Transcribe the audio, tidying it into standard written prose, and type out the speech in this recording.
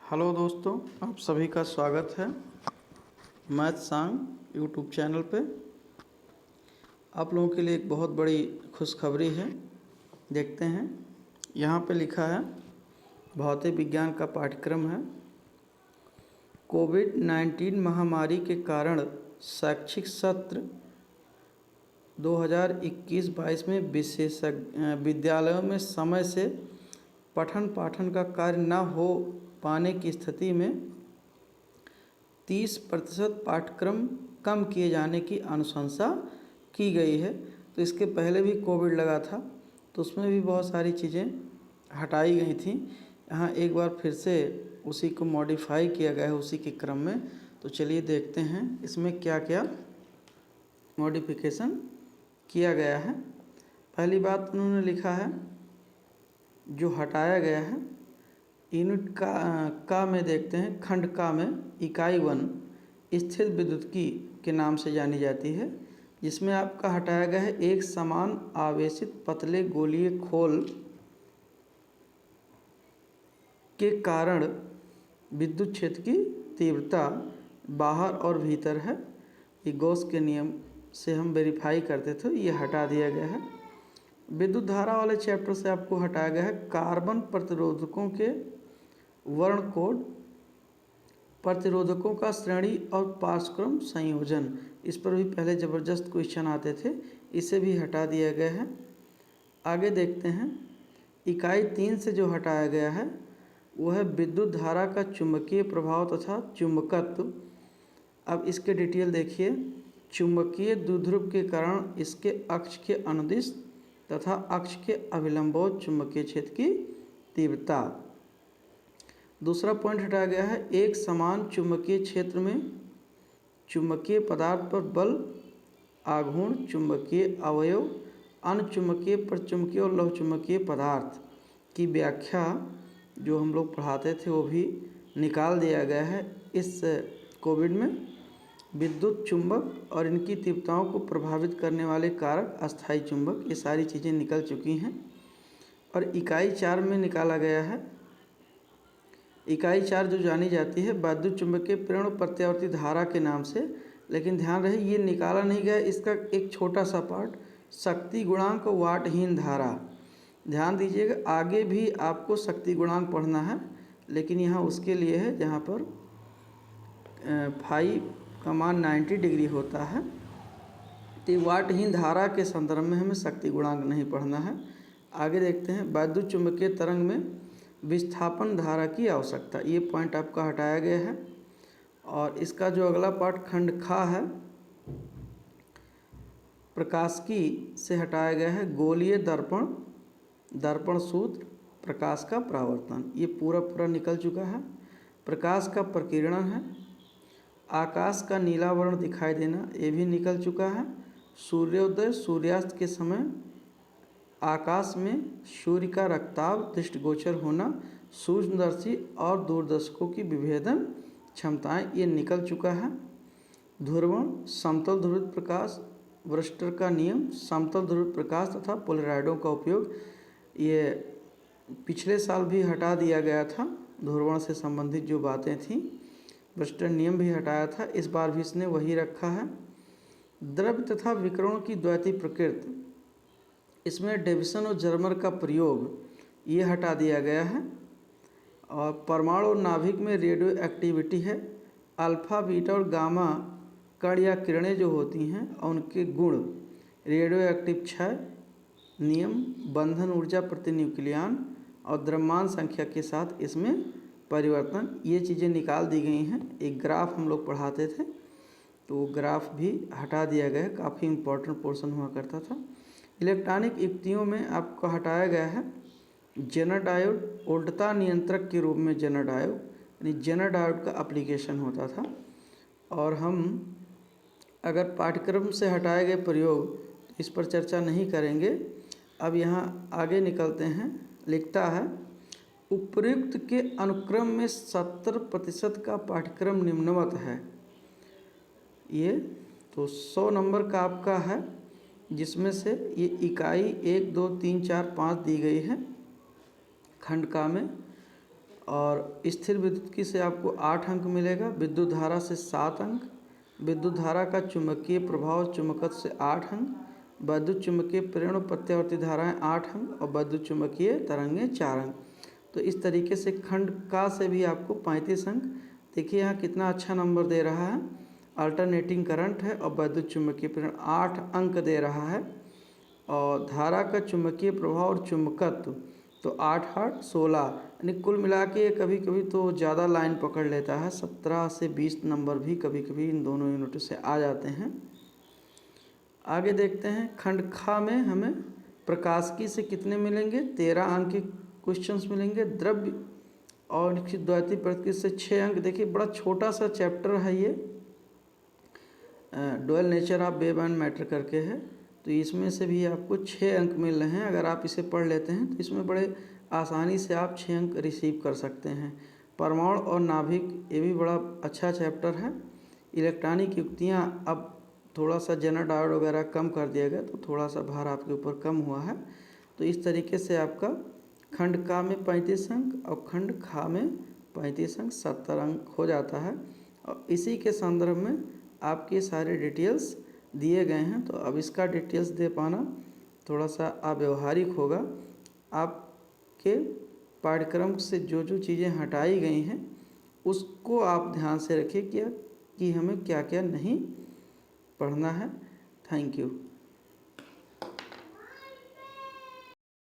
Hello दोस्तों, आप सभी का स्वागत है मैथ सांग यूट्यूब चैनल पे। आप लोगों के लिए एक बहुत बड़ी खुशखबरी है। देखते हैं, यहाँ पे लिखा है भौतिक विज्ञान का पाठ्यक्रम है। कोविड-19 महामारी के कारण शैक्षिक सत्र 2021-22 में विद्यालयों में समय से पठन पाठन का कार्य न हो पाने की स्थिति में 30% पाठ्यक्रम कम किए जाने की अनुशंसा की गई है। तो इसके पहले भी कोविड लगा था, तो उसमें भी बहुत सारी चीज़ें हटाई गई थी। यहाँ एक बार फिर से उसी को मॉडिफाई किया गया है उसी के क्रम में। तो चलिए देखते हैं इसमें क्या क्या मॉडिफिकेशन किया गया है। पहली बात उन्होंने लिखा है, जो हटाया गया है यूनिट का में देखते हैं। खंड का में इकाई 1 स्थिर विद्युत्की के नाम से जानी जाती है, जिसमें आपका हटाया गया है एक समान आवेशित पतले गोलीय खोल के कारण विद्युत क्षेत्र की तीव्रता बाहर और भीतर है। ये गॉस के नियम से हम वेरीफाई करते थे, ये हटा दिया गया है। विद्युत धारा वाले चैप्टर से आपको हटाया गया है कार्बन प्रतिरोधकों के वर्ण कोड, प्रतिरोधकों का श्रेणी और पार्श्वक्रम संयोजन। इस पर भी पहले ज़बरदस्त क्वेश्चन आते थे, इसे भी हटा दिया गया है। आगे देखते हैं, इकाई 3 से जो हटाया गया है वो है विद्युत धारा का चुंबकीय प्रभाव तथा चुंबकत्व। अब इसके डिटेल देखिए। चुंबकीय द्विध्रुव के कारण इसके अक्ष के अनुदिश तथा अक्ष के अभिलंबोत चुंबकीय क्षेत्र की तीव्रता। दूसरा पॉइंट हटाया गया है एक समान चुंबकीय क्षेत्र में चुंबकीय पदार्थ पर बल, आघूर्ण, चुंबकीय अवयव, अनचुंबकीय, प्रचुंबकीय और लौहचुंबकीय पदार्थ की व्याख्या जो हम लोग पढ़ाते थे वो भी निकाल दिया गया है। इस कोविड में विद्युत चुंबक और इनकी तीव्रताओं को प्रभावित करने वाले कारक, अस्थायी चुंबक, ये सारी चीज़ें निकल चुकी हैं। और इकाई 4 में निकाला गया है। इकाई 4 जो जानी जाती है विद्युत चुंबकीय प्रेरण प्रत्यावर्ती धारा के नाम से, लेकिन ध्यान रहे ये निकाला नहीं गया। इसका एक छोटा सा पार्ट शक्ति गुणांक वाटहीन धारा। ध्यान दीजिएगा, आगे भी आपको शक्ति गुणांक पढ़ना है, लेकिन यहाँ उसके लिए है जहाँ पर फाई का मान 90 डिग्री होता है। तो वाटहीन धारा के संदर्भ में हमें शक्ति गुणांक नहीं पढ़ना है। आगे देखते हैं, विद्युत चुंबकीय तरंग में विस्थापन धारा की आवश्यकता, ये पॉइंट आपका हटाया गया है। और इसका जो अगला पार्ट खंड खा है, प्रकाशिकी से हटाया गया है गोलीय दर्पण, दर्पण सूत्र, प्रकाश का परावर्तन, ये पूरा निकल चुका है। प्रकाश का प्रकीर्णन है, आकाश का नीला वर्ण दिखाई देना, ये भी निकल चुका है। सूर्योदय सूर्यास्त के समय आकाश में सूर्य का रक्ताभ दृष्टिगोचर होना, सूक्ष्मदर्शी और दूरदर्शकों की विभेदन क्षमताएं, ये निकल चुका है। ध्रुवण, समतल ध्रुवित प्रकाश, व्रस्टर का नियम, समतल ध्रुवित प्रकाश तथा पोलराइडों का उपयोग, ये पिछले साल भी हटा दिया गया था। ध्रुवण से संबंधित जो बातें थीं, व्रस्टर नियम भी हटाया था, इस बार भी इसने वही रखा है। द्रव्य तथा विकिरणों की द्वैती प्रकृति, इसमें डेविसन और जर्मर का प्रयोग, ये हटा दिया गया है। और परमाणु और नाभिक में रेडियो एक्टिविटी है, अल्फा, बीटा और गामा कण या किरणें जो होती हैं और उनके गुण, रेडियो एक्टिव क्षय, नियम, बंधन ऊर्जा प्रति न्यूक्लियन और द्रव्यमान संख्या के साथ इसमें परिवर्तन, ये चीज़ें निकाल दी गई हैं। एक ग्राफ हम लोग पढ़ाते थे, तो वो ग्राफ भी हटा दिया गया है, काफ़ी इम्पोर्टेंट पोर्शन हुआ करता था। इलेक्ट्रॉनिक युक्तियों में आपको हटाया गया है जेनर डायोड, उल्टता नियंत्रक के रूप में जेनर डायोड, यानी जेनर डायोड का एप्लीकेशन होता था। और हम अगर पाठ्यक्रम से हटाए गए प्रयोग, तो इस पर चर्चा नहीं करेंगे। अब यहाँ आगे निकलते हैं। लिखता है, उपर्युक्त के अनुक्रम में 70% का पाठ्यक्रम निम्नवत है। ये तो 100 नंबर का आपका है, जिसमें से ये इकाई 1, 2, 3, 4, 5 दी गई है खंड का में। और स्थिर विद्युतकी से आपको 8 अंक मिलेगा, विद्युत धारा से 7 अंक, विद्युत धारा का चुंबकीय प्रभाव चुंबकत्व से 8 अंक, वैद्युत चुंबकीय प्रेरण और प्रत्यावर्ती धाराएं 8 अंक और वैद्युत चुंबकीय तरंगें 4 अंक। तो इस तरीके से खंड का से भी आपको 35 अंक। देखिए यहाँ कितना अच्छा नंबर दे रहा है, अल्टरनेटिंग करंट है और वैद्युत चुंबकीय प्रेरण 8 अंक दे रहा है, और धारा का चुंबकीय प्रभाव और चुंबकत्व तो 8 16, यानी कुल मिला के कभी कभी तो ज़्यादा लाइन पकड़ लेता है, 17 से 20 नंबर भी कभी कभी इन दोनों यूनिटों से आ जाते हैं। आगे देखते हैं, खंड खा में हमें प्रकाशिकी से कितने मिलेंगे, 13 अंक के क्वेश्चंस मिलेंगे। द्रव्य और निश्चित द्वैतीय प्रकृति से 6 अंक। देखिए बड़ा छोटा सा चैप्टर है ये, dual nature of wave and matter करके है, तो इसमें से भी आपको 6 अंक मिल रहे हैं। अगर आप इसे पढ़ लेते हैं तो इसमें बड़े आसानी से आप 6 अंक रिसीव कर सकते हैं। परमाणु और नाभिक, ये भी बड़ा अच्छा चैप्टर है। इलेक्ट्रॉनिक युक्तियाँ, अब थोड़ा सा जेनर डायोड वगैरह कम कर दिया गया तो थोड़ा सा भार आपके ऊपर कम हुआ है। तो इस तरीके से आपका खंड का में 35 अंक और खंड खा में 35 अंक 70 अंक हो जाता है। और इसी के संदर्भ में आपके सारे डिटेल्स दिए गए हैं, तो अब इसका डिटेल्स दे पाना थोड़ा सा अव्यवहारिक होगा। आपके पाठ्यक्रम से जो जो चीज़ें हटाई गई हैं उसको आप ध्यान से रखिए कि हमें क्या क्या नहीं पढ़ना है। Thank you.